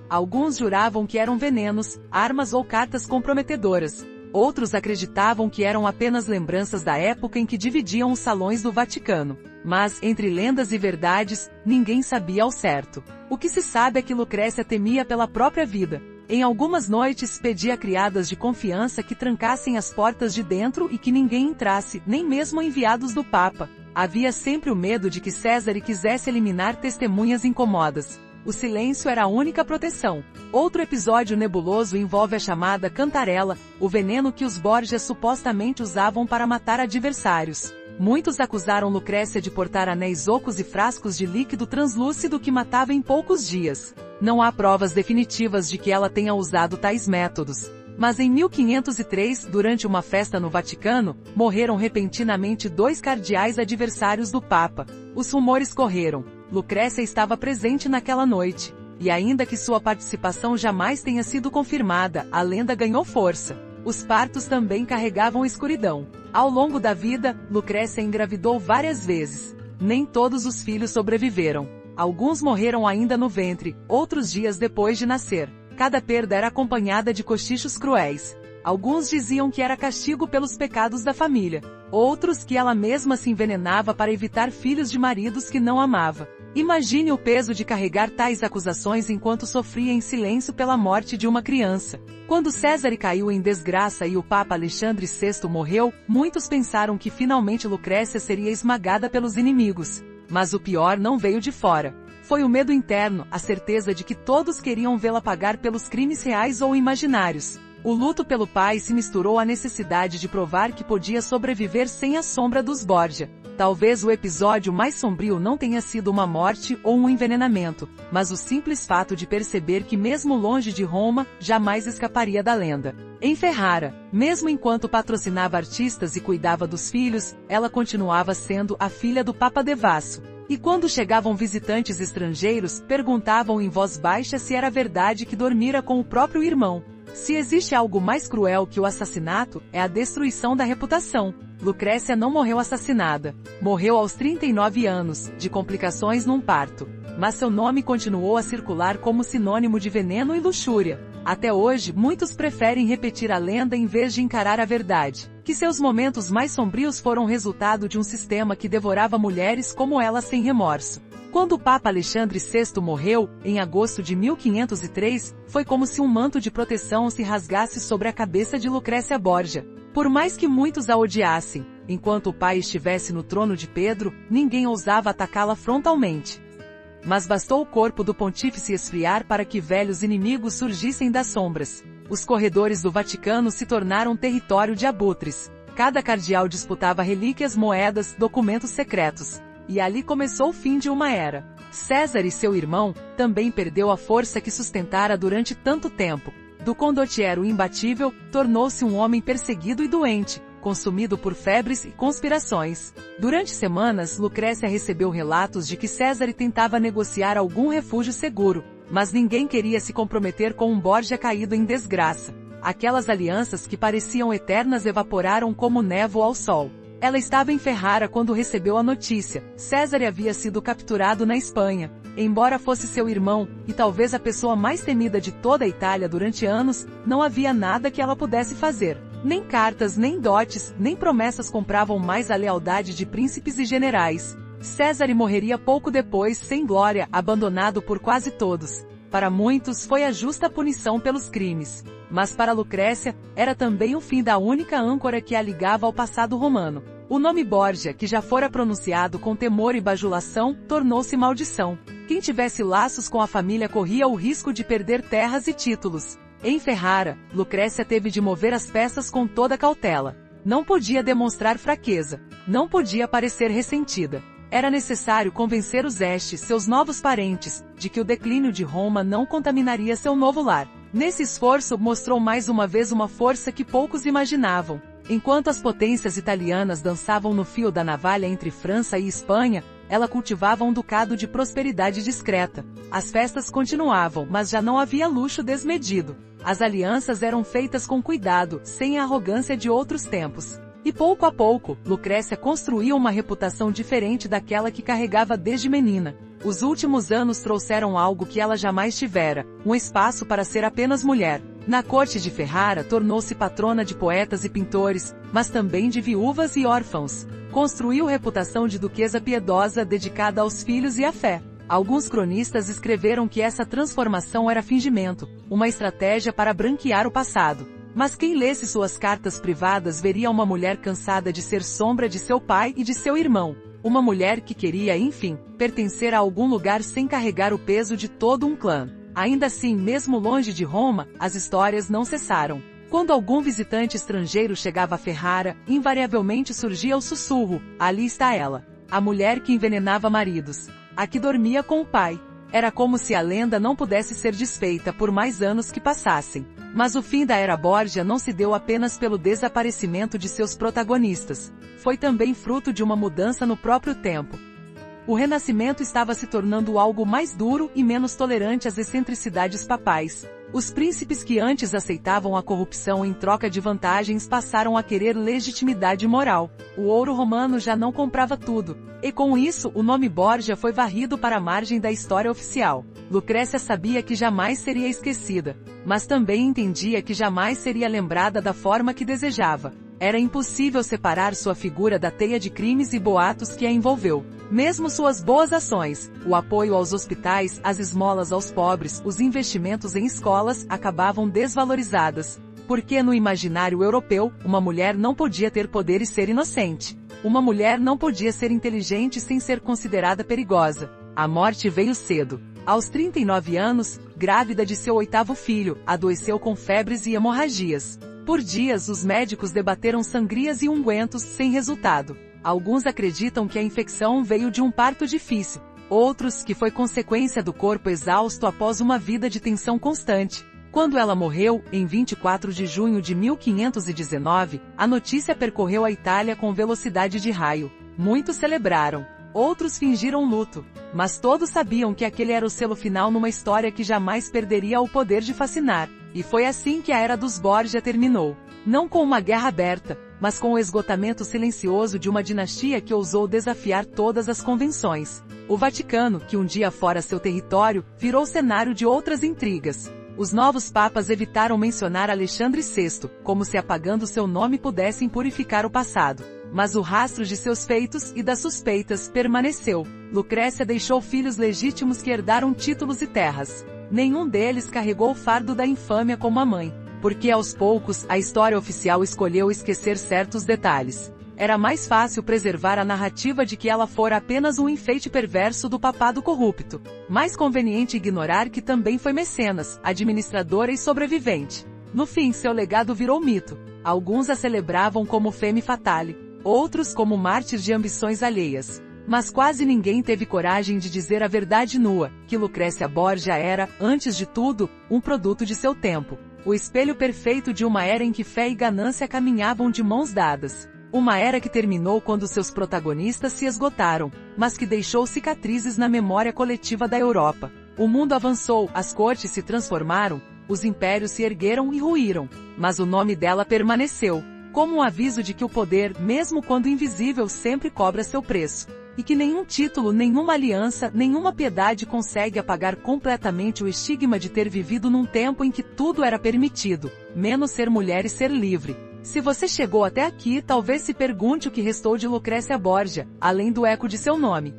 Speaker 1: Alguns juravam que eram venenos, armas ou cartas comprometedoras. Outros acreditavam que eram apenas lembranças da época em que dividiam os salões do Vaticano. Mas, entre lendas e verdades, ninguém sabia ao certo. O que se sabe é que Lucrécia temia pela própria vida. Em algumas noites pedia a criadas de confiança que trancassem as portas de dentro e que ninguém entrasse, nem mesmo enviados do Papa. Havia sempre o medo de que Cesare quisesse eliminar testemunhas incomodas. O silêncio era a única proteção. Outro episódio nebuloso envolve a chamada cantarela, o veneno que os Borgias supostamente usavam para matar adversários. Muitos acusaram Lucrécia de portar anéis ocos e frascos de líquido translúcido que matava em poucos dias. Não há provas definitivas de que ela tenha usado tais métodos. Mas em 1503, durante uma festa no Vaticano, morreram repentinamente 2 cardeais adversários do Papa. Os rumores correram. Lucrécia estava presente naquela noite. E ainda que sua participação jamais tenha sido confirmada, a lenda ganhou força. Os partos também carregavam escuridão. Ao longo da vida, Lucrécia engravidou várias vezes. Nem todos os filhos sobreviveram. Alguns morreram ainda no ventre, outros dias depois de nascer. Cada perda era acompanhada de cochichos cruéis. Alguns diziam que era castigo pelos pecados da família. Outros que ela mesma se envenenava para evitar filhos de maridos que não amava. Imagine o peso de carregar tais acusações enquanto sofria em silêncio pela morte de uma criança. Quando Cesare caiu em desgraça e o Papa Alexandre VI morreu, muitos pensaram que finalmente Lucrécia seria esmagada pelos inimigos. Mas o pior não veio de fora. Foi o medo interno, a certeza de que todos queriam vê-la pagar pelos crimes reais ou imaginários. O luto pelo pai se misturou à necessidade de provar que podia sobreviver sem a sombra dos Borgia. Talvez o episódio mais sombrio não tenha sido uma morte ou um envenenamento, mas o simples fato de perceber que mesmo longe de Roma, jamais escaparia da lenda. Em Ferrara, mesmo enquanto patrocinava artistas e cuidava dos filhos, ela continuava sendo a filha do Papa Devasso. E quando chegavam visitantes estrangeiros, perguntavam em voz baixa se era verdade que dormira com o próprio irmão. Se existe algo mais cruel que o assassinato, é a destruição da reputação. Lucrécia não morreu assassinada. Morreu aos 39 anos, de complicações num parto. Mas seu nome continuou a circular como sinônimo de veneno e luxúria. Até hoje, muitos preferem repetir a lenda em vez de encarar a verdade, que seus momentos mais sombrios foram resultado de um sistema que devorava mulheres como ela sem remorso. Quando o Papa Alexandre VI morreu, em agosto de 1503, foi como se um manto de proteção se rasgasse sobre a cabeça de Lucrécia Borgia. Por mais que muitos a odiassem, enquanto o pai estivesse no trono de Pedro, ninguém ousava atacá-la frontalmente. Mas bastou o corpo do pontífice esfriar para que velhos inimigos surgissem das sombras. Os corredores do Vaticano se tornaram território de abutres. Cada cardeal disputava relíquias, moedas, documentos secretos. E ali começou o fim de uma era. César e seu irmão também perdeu a força que sustentara durante tanto tempo. Do condottiero imbatível, tornou-se um homem perseguido e doente, consumido por febres e conspirações. Durante semanas, Lucrécia recebeu relatos de que César tentava negociar algum refúgio seguro, mas ninguém queria se comprometer com um Borgia caído em desgraça. Aquelas alianças que pareciam eternas evaporaram como névoa ao sol. Ela estava em Ferrara quando recebeu a notícia. César havia sido capturado na Espanha. Embora fosse seu irmão, e talvez a pessoa mais temida de toda a Itália durante anos, não havia nada que ela pudesse fazer. Nem cartas, nem dotes, nem promessas compravam mais a lealdade de príncipes e generais. César morreria pouco depois, sem glória, abandonado por quase todos. Para muitos foi a justa punição pelos crimes. Mas para Lucrécia, era também o fim da única âncora que a ligava ao passado romano. O nome Borgia, que já fora pronunciado com temor e bajulação, tornou-se maldição. Quem tivesse laços com a família corria o risco de perder terras e títulos. Em Ferrara, Lucrécia teve de mover as peças com toda cautela. Não podia demonstrar fraqueza. Não podia parecer ressentida. Era necessário convencer os Estes, seus novos parentes, de que o declínio de Roma não contaminaria seu novo lar. Nesse esforço, mostrou mais uma vez uma força que poucos imaginavam. Enquanto as potências italianas dançavam no fio da navalha entre França e Espanha, ela cultivava um ducado de prosperidade discreta. As festas continuavam, mas já não havia luxo desmedido. As alianças eram feitas com cuidado, sem a arrogância de outros tempos. E pouco a pouco, Lucrécia construía uma reputação diferente daquela que carregava desde menina. Os últimos anos trouxeram algo que ela jamais tivera, um espaço para ser apenas mulher. Na corte de Ferrara tornou-se patrona de poetas e pintores, mas também de viúvas e órfãos. Construiu reputação de duquesa piedosa dedicada aos filhos e à fé. Alguns cronistas escreveram que essa transformação era fingimento, uma estratégia para branquear o passado. Mas quem lesse suas cartas privadas veria uma mulher cansada de ser sombra de seu pai e de seu irmão. Uma mulher que queria, enfim, pertencer a algum lugar sem carregar o peso de todo um clã. Ainda assim, mesmo longe de Roma, as histórias não cessaram. Quando algum visitante estrangeiro chegava a Ferrara, invariavelmente surgia o sussurro: ali está ela. A mulher que envenenava maridos. A que dormia com o pai. Era como se a lenda não pudesse ser desfeita por mais anos que passassem. Mas o fim da era Borgia não se deu apenas pelo desaparecimento de seus protagonistas. Foi também fruto de uma mudança no próprio tempo. O Renascimento estava se tornando algo mais duro e menos tolerante às excentricidades papais. Os príncipes que antes aceitavam a corrupção em troca de vantagens passaram a querer legitimidade moral. O ouro romano já não comprava tudo. E com isso, o nome Borgia foi varrido para a margem da história oficial. Lucrécia sabia que jamais seria esquecida, mas também entendia que jamais seria lembrada da forma que desejava. Era impossível separar sua figura da teia de crimes e boatos que a envolveu. Mesmo suas boas ações, o apoio aos hospitais, as esmolas aos pobres, os investimentos em escolas, acabavam desvalorizadas. Porque no imaginário europeu, uma mulher não podia ter poder e ser inocente. Uma mulher não podia ser inteligente sem ser considerada perigosa. A morte veio cedo. Aos 39 anos, grávida de seu 8º filho, adoeceu com febres e hemorragias. Por dias os médicos debateram sangrias e ungüentos, sem resultado. Alguns acreditam que a infecção veio de um parto difícil, outros que foi consequência do corpo exausto após uma vida de tensão constante. Quando ela morreu, em 24 de junho de 1519, a notícia percorreu a Itália com velocidade de raio. Muitos celebraram, outros fingiram luto, mas todos sabiam que aquele era o selo final numa história que jamais perderia o poder de fascinar. E foi assim que a Era dos Borgia terminou. Não com uma guerra aberta, mas com o esgotamento silencioso de uma dinastia que ousou desafiar todas as convenções. O Vaticano, que um dia fora seu território, virou cenário de outras intrigas. Os novos papas evitaram mencionar Alexandre VI, como se apagando seu nome pudessem purificar o passado. Mas o rastro de seus feitos e das suspeitas permaneceu. Lucrécia deixou filhos legítimos que herdaram títulos e terras. Nenhum deles carregou o fardo da infâmia como a mãe, porque aos poucos a história oficial escolheu esquecer certos detalhes. Era mais fácil preservar a narrativa de que ela fora apenas um enfeite perverso do papado corrupto. Mais conveniente ignorar que também foi mecenas, administradora e sobrevivente. No fim, seu legado virou mito. Alguns a celebravam como femme fatale, outros como mártir de ambições alheias. Mas quase ninguém teve coragem de dizer a verdade nua, que Lucrécia Borgia era, antes de tudo, um produto de seu tempo. O espelho perfeito de uma era em que fé e ganância caminhavam de mãos dadas. Uma era que terminou quando seus protagonistas se esgotaram, mas que deixou cicatrizes na memória coletiva da Europa. O mundo avançou, as cortes se transformaram, os impérios se ergueram e ruíram, mas o nome dela permaneceu, como um aviso de que o poder, mesmo quando invisível, sempre cobra seu preço. E que nenhum título, nenhuma aliança, nenhuma piedade consegue apagar completamente o estigma de ter vivido num tempo em que tudo era permitido, menos ser mulher e ser livre. Se você chegou até aqui, talvez se pergunte o que restou de Lucrécia Borgia, além do eco de seu nome.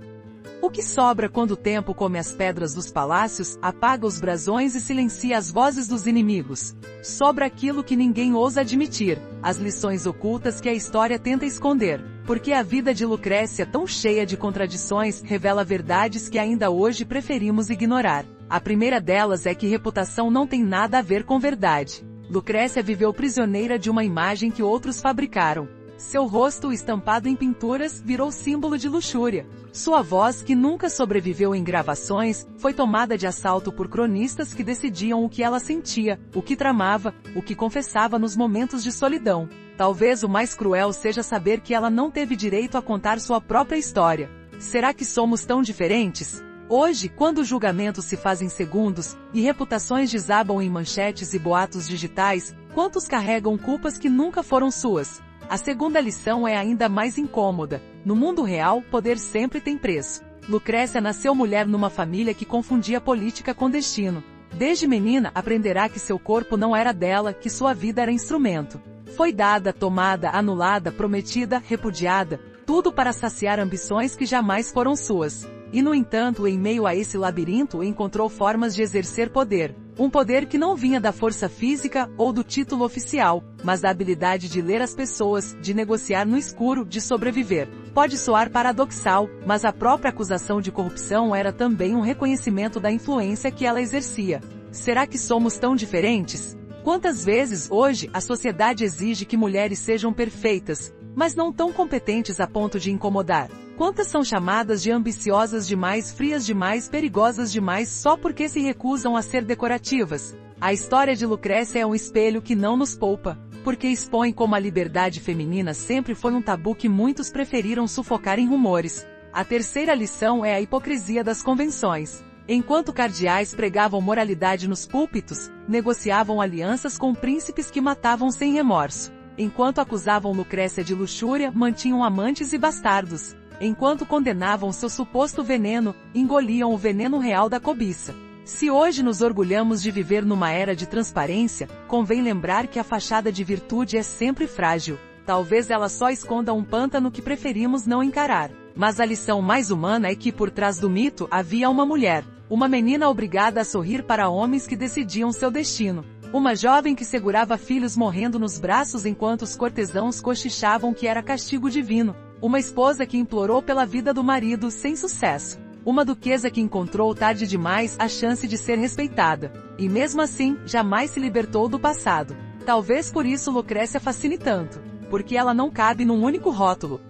Speaker 1: O que sobra quando o tempo come as pedras dos palácios, apaga os brasões e silencia as vozes dos inimigos? Sobra aquilo que ninguém ousa admitir, as lições ocultas que a história tenta esconder. Porque a vida de Lucrécia, tão cheia de contradições, revela verdades que ainda hoje preferimos ignorar. A primeira delas é que reputação não tem nada a ver com verdade. Lucrécia viveu prisioneira de uma imagem que outros fabricaram. Seu rosto, estampado em pinturas, virou símbolo de luxúria. Sua voz, que nunca sobreviveu em gravações, foi tomada de assalto por cronistas que decidiam o que ela sentia, o que tramava, o que confessava nos momentos de solidão. Talvez o mais cruel seja saber que ela não teve direito a contar sua própria história. Será que somos tão diferentes? Hoje, quando julgamentos se fazem segundos, e reputações desabam em manchetes e boatos digitais, quantos carregam culpas que nunca foram suas? A segunda lição é ainda mais incômoda. No mundo real, poder sempre tem preço. Lucrécia nasceu mulher numa família que confundia política com destino. Desde menina, aprenderá que seu corpo não era dela, que sua vida era instrumento. Foi dada, tomada, anulada, prometida, repudiada, tudo para saciar ambições que jamais foram suas. E no entanto, em meio a esse labirinto, encontrou formas de exercer poder. Um poder que não vinha da força física ou do título oficial, mas da habilidade de ler as pessoas, de negociar no escuro, de sobreviver. Pode soar paradoxal, mas a própria acusação de corrupção era também um reconhecimento da influência que ela exercia. Será que somos tão diferentes? Quantas vezes, hoje, a sociedade exige que mulheres sejam perfeitas, mas não tão competentes a ponto de incomodar? Quantas são chamadas de ambiciosas demais, frias demais, perigosas demais só porque se recusam a ser decorativas? A história de Lucrécia é um espelho que não nos poupa, porque expõe como a liberdade feminina sempre foi um tabu que muitos preferiram sufocar em rumores. A terceira lição é a hipocrisia das convenções. Enquanto cardeais pregavam moralidade nos púlpitos, negociavam alianças com príncipes que matavam sem remorso. Enquanto acusavam Lucrécia de luxúria, mantinham amantes e bastardos. Enquanto condenavam seu suposto veneno, engoliam o veneno real da cobiça. Se hoje nos orgulhamos de viver numa era de transparência, convém lembrar que a fachada de virtude é sempre frágil. Talvez ela só esconda um pântano que preferimos não encarar. Mas a lição mais humana é que por trás do mito havia uma mulher. Uma menina obrigada a sorrir para homens que decidiam seu destino. Uma jovem que segurava filhos morrendo nos braços enquanto os cortesãos cochichavam que era castigo divino. Uma esposa que implorou pela vida do marido sem sucesso. Uma duquesa que encontrou tarde demais a chance de ser respeitada. E mesmo assim, jamais se libertou do passado. Talvez por isso Lucrécia fascine tanto. Porque ela não cabe num único rótulo.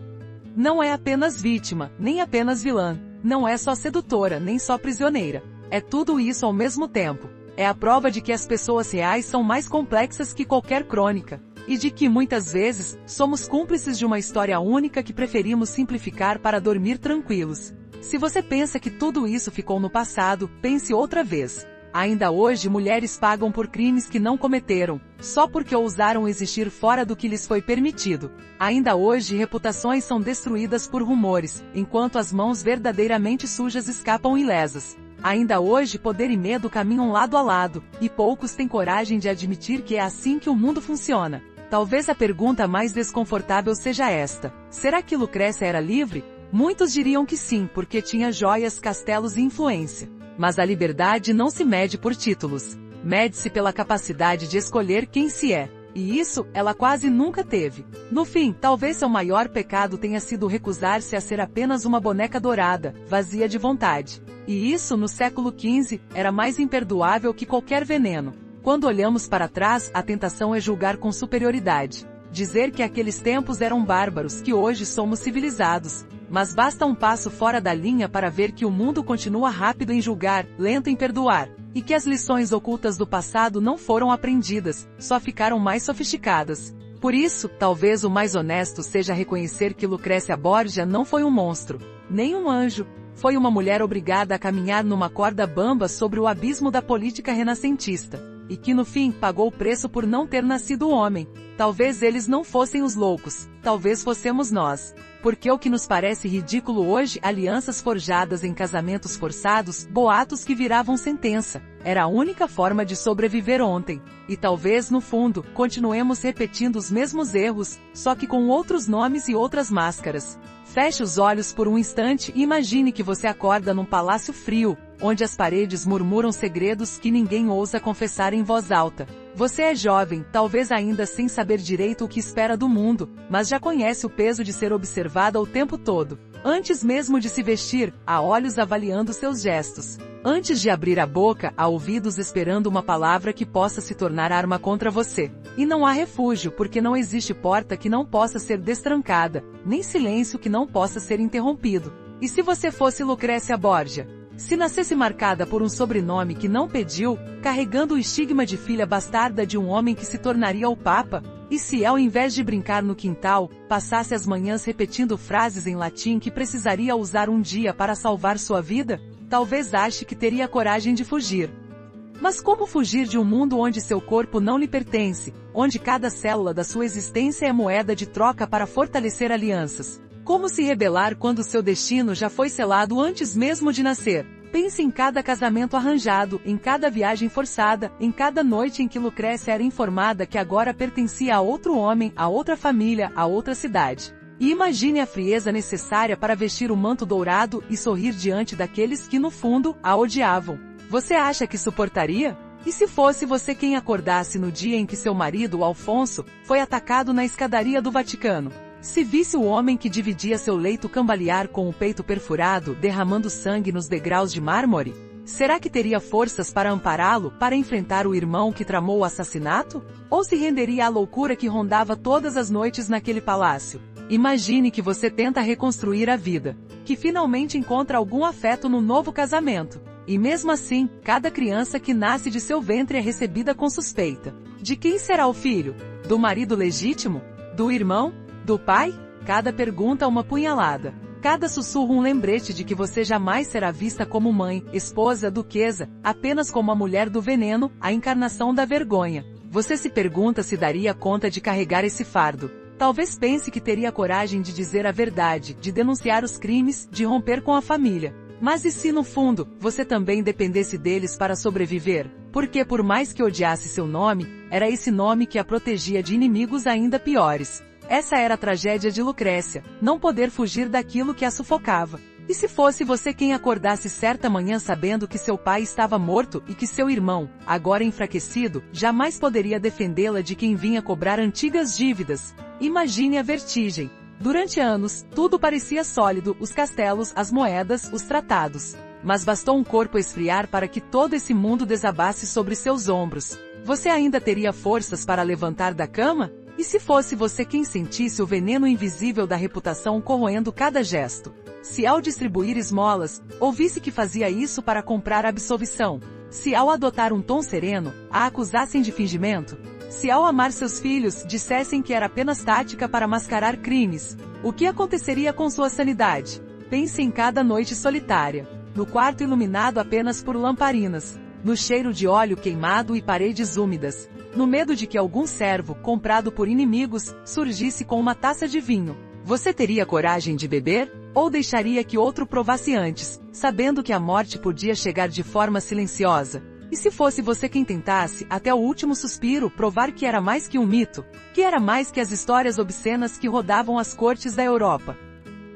Speaker 1: Não é apenas vítima, nem apenas vilã. Não é só sedutora, nem só prisioneira. É tudo isso ao mesmo tempo. É a prova de que as pessoas reais são mais complexas que qualquer crônica. E de que, muitas vezes, somos cúmplices de uma história única que preferimos simplificar para dormir tranquilos. Se você pensa que tudo isso ficou no passado, pense outra vez. Ainda hoje mulheres pagam por crimes que não cometeram, só porque ousaram existir fora do que lhes foi permitido. Ainda hoje reputações são destruídas por rumores, enquanto as mãos verdadeiramente sujas escapam ilesas. Ainda hoje poder e medo caminham lado a lado, e poucos têm coragem de admitir que é assim que o mundo funciona. Talvez a pergunta mais desconfortável seja esta: será que Lucrécia era livre? Muitos diriam que sim, porque tinha joias, castelos e influência. Mas a liberdade não se mede por títulos. Mede-se pela capacidade de escolher quem se é. E isso, ela quase nunca teve. No fim, talvez seu maior pecado tenha sido recusar-se a ser apenas uma boneca dourada, vazia de vontade. E isso, no século XV, era mais imperdoável que qualquer veneno. Quando olhamos para trás, a tentação é julgar com superioridade. Dizer que aqueles tempos eram bárbaros, que hoje somos civilizados. Mas basta um passo fora da linha para ver que o mundo continua rápido em julgar, lento em perdoar. E que as lições ocultas do passado não foram aprendidas, só ficaram mais sofisticadas. Por isso, talvez o mais honesto seja reconhecer que Lucrécia Borgia não foi um monstro, nem um anjo. Foi uma mulher obrigada a caminhar numa corda bamba sobre o abismo da política renascentista. E que no fim pagou o preço por não ter nascido homem. Talvez eles não fossem os loucos, talvez fossemos nós. Porque o que nos parece ridículo hoje, alianças forjadas em casamentos forçados, boatos que viravam sentença, era a única forma de sobreviver ontem. E talvez, no fundo, continuemos repetindo os mesmos erros, só que com outros nomes e outras máscaras. Feche os olhos por um instante e imagine que você acorda num palácio frio, onde as paredes murmuram segredos que ninguém ousa confessar em voz alta. Você é jovem, talvez ainda sem saber direito o que espera do mundo, mas já conhece o peso de ser observada o tempo todo. Antes mesmo de se vestir, há olhos avaliando seus gestos. Antes de abrir a boca, há ouvidos esperando uma palavra que possa se tornar arma contra você. E não há refúgio, porque não existe porta que não possa ser destrancada, nem silêncio que não possa ser interrompido. E se você fosse Lucrécia Borgia? Se nascesse marcada por um sobrenome que não pediu, carregando o estigma de filha bastarda de um homem que se tornaria o Papa, e se ao invés de brincar no quintal, passasse as manhãs repetindo frases em latim que precisaria usar um dia para salvar sua vida, talvez ache que teria coragem de fugir. Mas como fugir de um mundo onde seu corpo não lhe pertence, onde cada célula da sua existência é moeda de troca para fortalecer alianças? Como se rebelar quando seu destino já foi selado antes mesmo de nascer? Pense em cada casamento arranjado, em cada viagem forçada, em cada noite em que Lucrécia era informada que agora pertencia a outro homem, a outra família, a outra cidade. E imagine a frieza necessária para vestir o manto dourado e sorrir diante daqueles que no fundo, a odiavam. Você acha que suportaria? E se fosse você quem acordasse no dia em que seu marido, Alfonso, foi atacado na escadaria do Vaticano? Se visse o homem que dividia seu leito cambalear com o peito perfurado, derramando sangue nos degraus de mármore? Será que teria forças para ampará-lo, para enfrentar o irmão que tramou o assassinato? Ou se renderia à loucura que rondava todas as noites naquele palácio? Imagine que você tenta reconstruir a vida, que finalmente encontra algum afeto no novo casamento. E mesmo assim, cada criança que nasce de seu ventre é recebida com suspeita. De quem será o filho? Do marido legítimo? Do irmão? Do pai? Cada pergunta uma punhalada. Cada sussurro um lembrete de que você jamais será vista como mãe, esposa, duquesa, apenas como a mulher do veneno, a encarnação da vergonha. Você se pergunta se daria conta de carregar esse fardo. Talvez pense que teria coragem de dizer a verdade, de denunciar os crimes, de romper com a família. Mas e se no fundo, você também dependesse deles para sobreviver? Porque por mais que odiasse seu nome, era esse nome que a protegia de inimigos ainda piores. Essa era a tragédia de Lucrécia, não poder fugir daquilo que a sufocava. E se fosse você quem acordasse certa manhã sabendo que seu pai estava morto e que seu irmão, agora enfraquecido, jamais poderia defendê-la de quem vinha cobrar antigas dívidas? Imagine a vertigem. Durante anos, tudo parecia sólido, os castelos, as moedas, os tratados. Mas bastou um corpo esfriar para que todo esse mundo desabasse sobre seus ombros. Você ainda teria forças para levantar da cama? E se fosse você quem sentisse o veneno invisível da reputação corroendo cada gesto? Se ao distribuir esmolas, ouvisse que fazia isso para comprar absolvição? Se ao adotar um tom sereno, a acusassem de fingimento? Se ao amar seus filhos, dissessem que era apenas tática para mascarar crimes? O que aconteceria com sua sanidade? Pense em cada noite solitária, no quarto iluminado apenas por lamparinas, no cheiro de óleo queimado e paredes úmidas, no medo de que algum servo, comprado por inimigos, surgisse com uma taça de vinho. Você teria coragem de beber? Ou deixaria que outro provasse antes, sabendo que a morte podia chegar de forma silenciosa? E se fosse você quem tentasse, até o último suspiro, provar que era mais que um mito? Que era mais que as histórias obscenas que rodavam as cortes da Europa?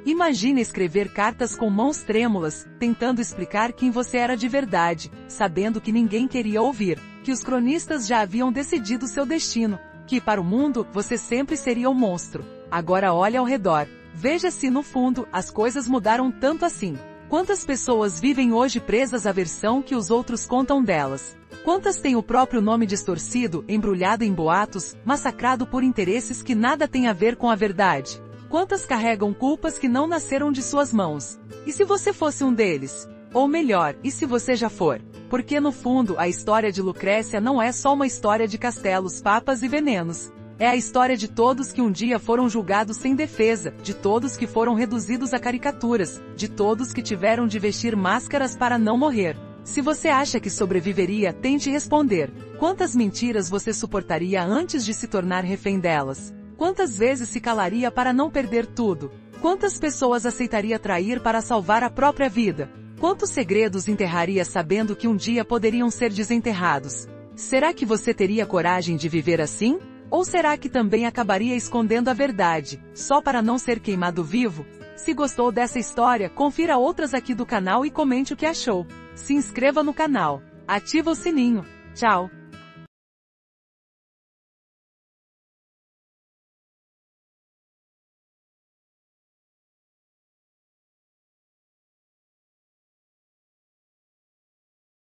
Speaker 1: Imagine escrever cartas com mãos trêmulas, tentando explicar quem você era de verdade, sabendo que ninguém queria ouvir, que os cronistas já haviam decidido seu destino, que para o mundo, você sempre seria um monstro. Agora olhe ao redor. Veja se no fundo, as coisas mudaram tanto assim. Quantas pessoas vivem hoje presas à versão que os outros contam delas? Quantas têm o próprio nome distorcido, embrulhado em boatos, massacrado por interesses que nada têm a ver com a verdade? Quantas carregam culpas que não nasceram de suas mãos? E se você fosse um deles? Ou melhor, e se você já for? Porque no fundo, a história de Lucrécia não é só uma história de castelos, papas e venenos. É a história de todos que um dia foram julgados sem defesa, de todos que foram reduzidos a caricaturas, de todos que tiveram de vestir máscaras para não morrer. Se você acha que sobreviveria, tente responder. Quantas mentiras você suportaria antes de se tornar refém delas? Quantas vezes se calaria para não perder tudo? Quantas pessoas aceitaria trair para salvar a própria vida? Quantos segredos enterraria sabendo que um dia poderiam ser desenterrados? Será que você teria coragem de viver assim? Ou será que também acabaria escondendo a verdade, só para não ser queimado vivo? Se gostou dessa história, confira outras aqui do canal e comente o que achou. Se inscreva no canal. Ativa o sininho. Tchau!